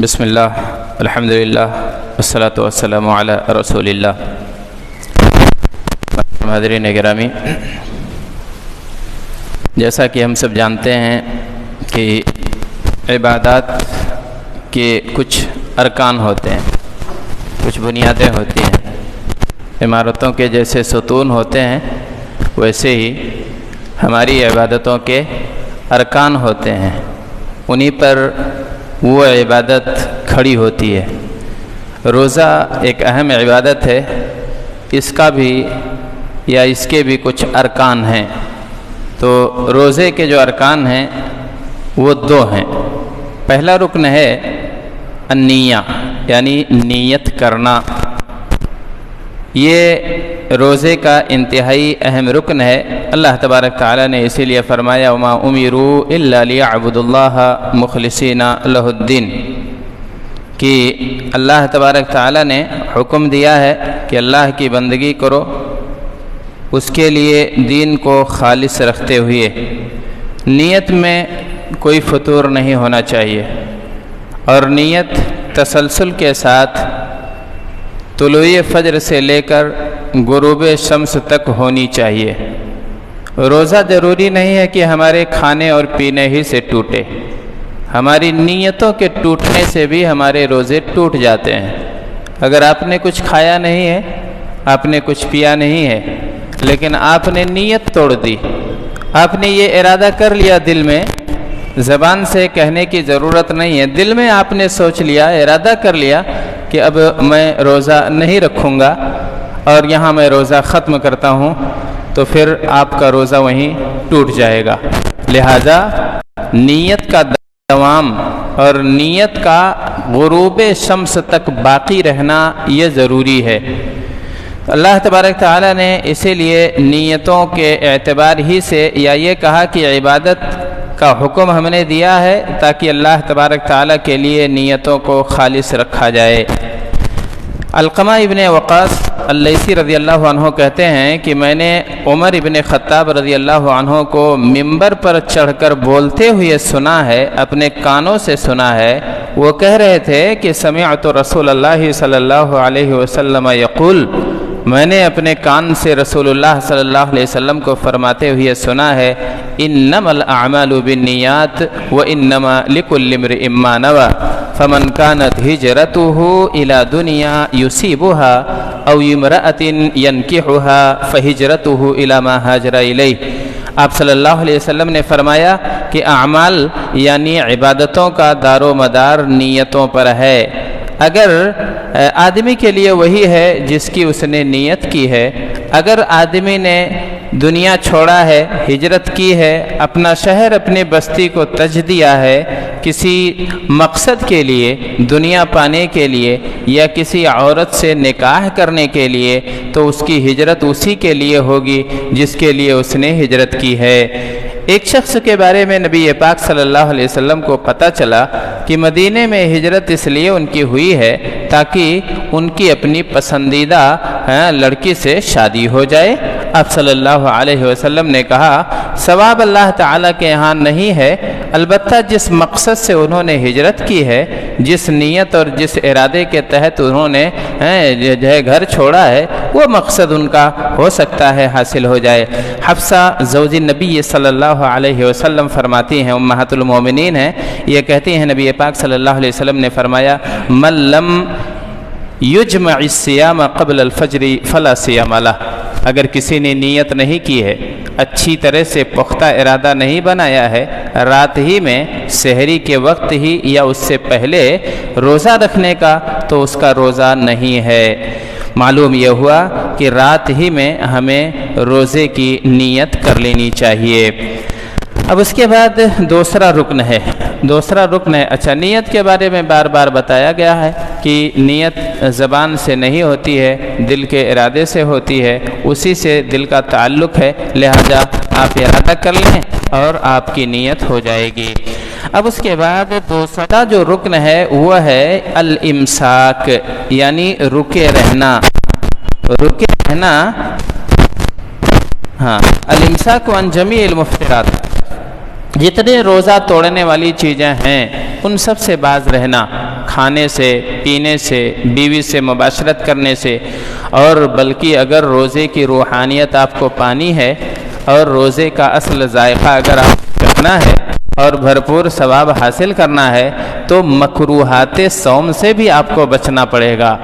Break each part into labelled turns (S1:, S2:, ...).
S1: بسم اللہ الحمدللہ والصلاة والسلام علی رسول اللہ۔ حاضرین گرامی، جیسا کہ ہم سب جانتے ہیں کہ عبادات کے کچھ ارکان ہوتے ہیں، کچھ بنیادیں ہوتی ہیں۔ عمارتوں کے جیسے ستون ہوتے ہیں ویسے ہی ہماری عبادتوں کے ارکان ہوتے ہیں، انہی پر وہ عبادت کھڑی ہوتی ہے۔ روزہ ایک اہم عبادت ہے، اس کا بھی یا اس کے بھی کچھ ارکان ہیں۔ تو روزے کے جو ارکان ہیں وہ دو ہیں۔ پہلا رکن ہے النیہ، یعنی نیت کرنا۔ یہ روزے کا انتہائی اہم رکن ہے۔ اللہ تبارک تعالیٰ نے اسی لیے فرمایا وما امروا الا لیعبدوا اللہ مخلصین لہ الدین، کہ اللہ تبارک تعالیٰ نے حکم دیا ہے کہ اللہ کی بندگی کرو، اس کے لیے دین کو خالص رکھتے ہوئے۔ نیت میں کوئی فطور نہیں ہونا چاہیے، اور نیت تسلسل کے ساتھ طلوع فجر سے لے کر غروب شمس تک ہونی چاہیے۔ روزہ ضروری نہیں ہے کہ ہمارے کھانے اور پینے ہی سے ٹوٹے، ہماری نیتوں کے ٹوٹنے سے بھی ہمارے روزے ٹوٹ جاتے ہیں۔ اگر آپ نے کچھ کھایا نہیں ہے، آپ نے کچھ پیا نہیں ہے، لیکن آپ نے نیت توڑ دی، آپ نے یہ ارادہ کر لیا دل میں، زبان سے کہنے کی ضرورت نہیں ہے، دل میں آپ نے سوچ لیا، ارادہ کر لیا کہ اب میں روزہ نہیں رکھوں گا اور یہاں میں روزہ ختم کرتا ہوں، تو پھر آپ کا روزہ وہیں ٹوٹ جائے گا۔ لہذا نیت کا دوام اور نیت کا غروب شمس تک باقی رہنا یہ ضروری ہے۔ اللہ تبارک تعالیٰ نے اسی لیے نیتوں کے اعتبار ہی سے یا یہ کہا کہ عبادت کا حکم ہم نے دیا ہے تاکہ اللہ تبارک تعالیٰ کے لیے نیتوں کو خالص رکھا جائے۔ علقمہ ابن وقاص اللیثی رضی اللہ عنہ کہتے ہیں کہ میں نے عمر ابن خطاب رضی اللہ عنہ کو ممبر پر چڑھ کر بولتے ہوئے سنا ہے، اپنے کانوں سے سنا ہے۔ وہ کہہ رہے تھے کہ سمعت رسول اللہ صلی اللہ علیہ وسلم یقول، میں نے اپنے کان سے رسول اللہ صلی اللہ علیہ وسلم کو فرماتے ہوئے سنا ہے، انما الاعمال بالنیات وانما لکل امرئ ما نوى فمن كانت هجرته الى دنیا يصيبها او امرأة ينكحها فهجرته الى ما هاجر الیہ۔ آپ صلی اللہ علیہ وسلم نے فرمایا کہ اعمال یعنی عبادتوں کا دار و مدار نیتوں پر ہے۔ اگر آدمی کے لیے وہی ہے جس کی اس نے نیت کی ہے، اگر آدمی نے دنیا چھوڑا ہے، ہجرت کی ہے، اپنا شہر اپنی بستی کو تج دیا ہے کسی مقصد کے لیے، دنیا پانے کے لیے یا کسی عورت سے نکاح کرنے کے لیے، تو اس کی ہجرت اسی کے لیے ہوگی جس کے لیے اس نے ہجرت کی ہے۔ ایک شخص کے بارے میں نبی پاک صلی اللہ علیہ وسلم کو پتہ چلا کہ مدینے میں ہجرت اس لیے ان کی ہوئی ہے تاکہ ان کی اپنی پسندیدہ لڑکی سے شادی ہو جائے۔ آپ صلی اللہ علیہ وسلم نے کہا ثواب اللہ تعالیٰ کے یہاں نہیں ہے، البتہ جس مقصد سے انہوں نے ہجرت کی ہے، جس نیت اور جس ارادے کے تحت انہوں نے جو ہے گھر چھوڑا ہے، وہ مقصد ان کا ہو سکتا ہے حاصل ہو جائے۔ حفصہ زوج نبی صلی اللہ علیہ وسلم فرماتی ہیں، امہات المومنین ہیں، یہ کہتی ہیں نبی پاک صلی اللہ علیہ وسلم نے فرمایا من لم یجمع الصیام قبل الفجر فلا صیام لہ، اگر کسی نے نیت نہیں کی ہے، اچھی طرح سے پختہ ارادہ نہیں بنایا ہے، رات ہی میں سحری کے وقت ہی یا اس سے پہلے روزہ رکھنے کا، تو اس کا روزہ نہیں ہے۔ معلوم یہ ہوا کہ رات ہی میں ہمیں روزے کی نیت کر لینی چاہیے۔ اب اس کے بعد دوسرا رکن ہے، اچھا نیت کے بارے میں بار بار بتایا گیا ہے کہ نیت زبان سے نہیں ہوتی ہے، دل کے ارادے سے ہوتی ہے، اسی سے دل کا تعلق ہے، لہذا آپ ارادہ کر لیں اور آپ کی نیت ہو جائے گی۔ اب اس کے بعد دوسرا جو رکن ہے وہ ہے الامساک، یعنی رکے رہنا۔ الامساک عن جمیع المفطرات، جتنے روزہ توڑنے والی چیزیں ہیں ان سب سے باز رہنا، کھانے سے، پینے سے، بیوی سے مباشرت کرنے سے، اور بلکہ اگر روزے کی روحانیت آپ کو پانی ہے اور روزے کا اصل ذائقہ اگر آپ کو چکھنا ہے اور بھرپور ثواب حاصل کرنا ہے تو مکروہات صوم سے بھی آپ کو بچنا پڑے گا۔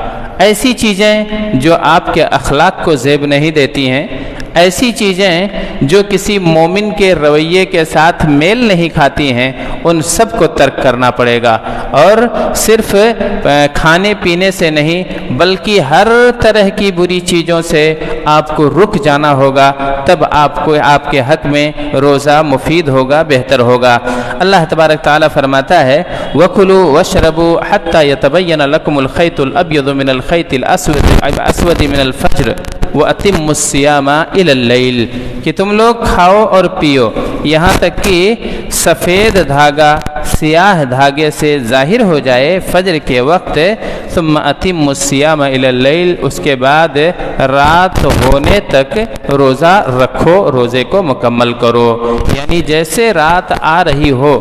S1: ایسی چیزیں جو آپ کے اخلاق کو زیب نہیں دیتی ہیں، ایسی چیزیں جو کسی مومن کے رویے کے ساتھ میل نہیں کھاتی ہیں، ان سب کو ترک کرنا پڑے گا، اور صرف کھانے پینے سے نہیں بلکہ ہر طرح کی بری چیزوں سے آپ کو رک جانا ہوگا، تب آپ کے حق میں روزہ مفید ہوگا، بہتر ہوگا۔ اللہ تبارک تعالیٰ فرماتا ہے وَكُلُوا وَاشْرَبُوا حَتَّى يَتَبَيَّنَ لَكُمُ الْخَيْطُ الْأَبْيَضُ مِنَ الْخَيْطِ الْأَسْوَدِ مِنَ الْفَجْرِ وَأَتِمُّوا الصِّيَامَ إِلَى اللَّيْلِ، کہ تم لوگ کھاؤ اور پیو یہاں تک کہ سفید دھاگا سیاہ دھاگے سے ظاہر ہو جائے فجر کے وقت، ثم اتم الصیام الی اللیل، اس کے بعد رات ہونے تک روزہ رکھو، روزے کو مکمل کرو، یعنی جیسے رات آ رہی ہو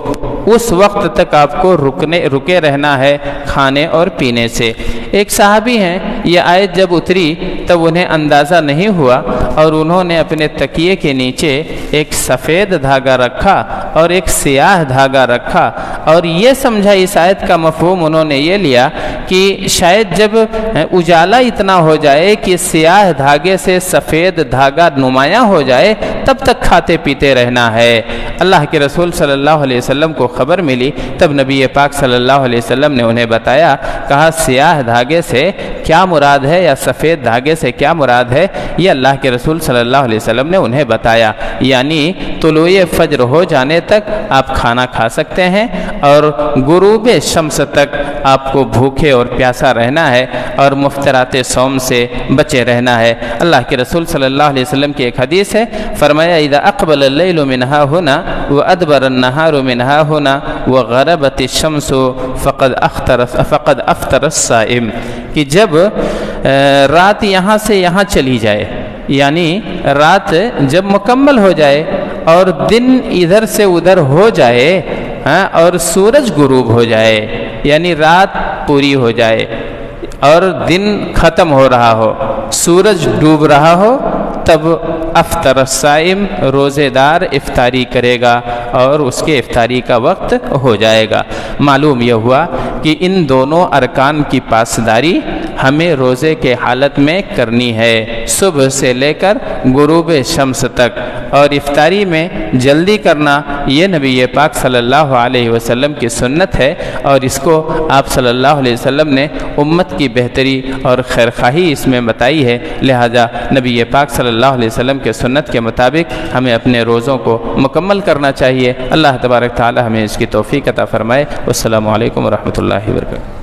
S1: اس وقت تک آپ کو رکے رہنا ہے کھانے اور پینے سے۔ ایک صحابی ہیں، یہ آیت جب اتری تب انہیں اندازہ نہیں ہوا اور انہوں نے اپنے تکیے کے نیچے ایک سفید دھاگا رکھا اور ایک سیاہ دھاگا رکھا، اور یہ سمجھا اس آیت کا مفہوم انہوں نے یہ لیا کہ شاید جب اجالا اتنا ہو جائے کہ سیاہ دھاگے سے سفید دھاگا نمایاں ہو جائے تب تک کھاتے پیتے رہنا ہے۔ اللہ کے رسول صلی اللہ علیہ وسلم کو خبر ملی، تب نبی پاک صلی اللہ علیہ وسلم نے انہیں بتایا، کہا سیاہ دھاگے سے کیا مراد ہے یا سفید دھاگے سے کیا مراد ہے، یہ اللہ کے رسول صلی اللہ علیہ وسلم نے انہیں بتایا، یعنی طلوع فجر ہو جانے تک آپ کھانا کھا سکتے ہیں اور غروب شمس تک آپ کو بھوکے اور پیاسا رہنا ہے اور مفطرات صوم سے بچے رہنا ہے۔ اللہ کے رسول صلی اللہ علیہ وسلم کی ایک حدیث ہے، فرمایا اذا اقبل اللیل من ها هنا وادبر النهار من ها هنا وغربت الشمس فقد افطر الصائم، کہ جب رات یہاں سے یہاں چلی جائے، یعنی رات جب مکمل ہو جائے اور دن ادھر سے ادھر ہو جائے اور سورج غروب ہو جائے، یعنی رات پوری ہو جائے اور دن ختم ہو رہا ہو، سورج ڈوب رہا ہو، تب افطر الصائم، روزے دار افطاری کرے گا اور اس کے افطاری کا وقت ہو جائے گا۔ معلوم یہ ہوا کہ ان دونوں ارکان کی پاسداری ہمیں روزے کے حالت میں کرنی ہے، صبح سے لے کر غروب شمس تک، اور افطاری میں جلدی کرنا یہ نبی پاک صلی اللہ علیہ وسلم کی سنت ہے، اور اس کو آپ صلی اللہ علیہ وسلم نے امت کی بہتری اور خیرخواہی اس میں بتائی ہے، لہذا نبی پاک صلی اللہ علیہ وسلم کے سنت کے مطابق ہمیں اپنے روزوں کو مکمل کرنا چاہیے۔ اللہ تبارک تعالی ہمیں اس کی توفیق عطا فرمائے۔ والسلام علیکم ورحمۃ اللہ وبرکاتہ۔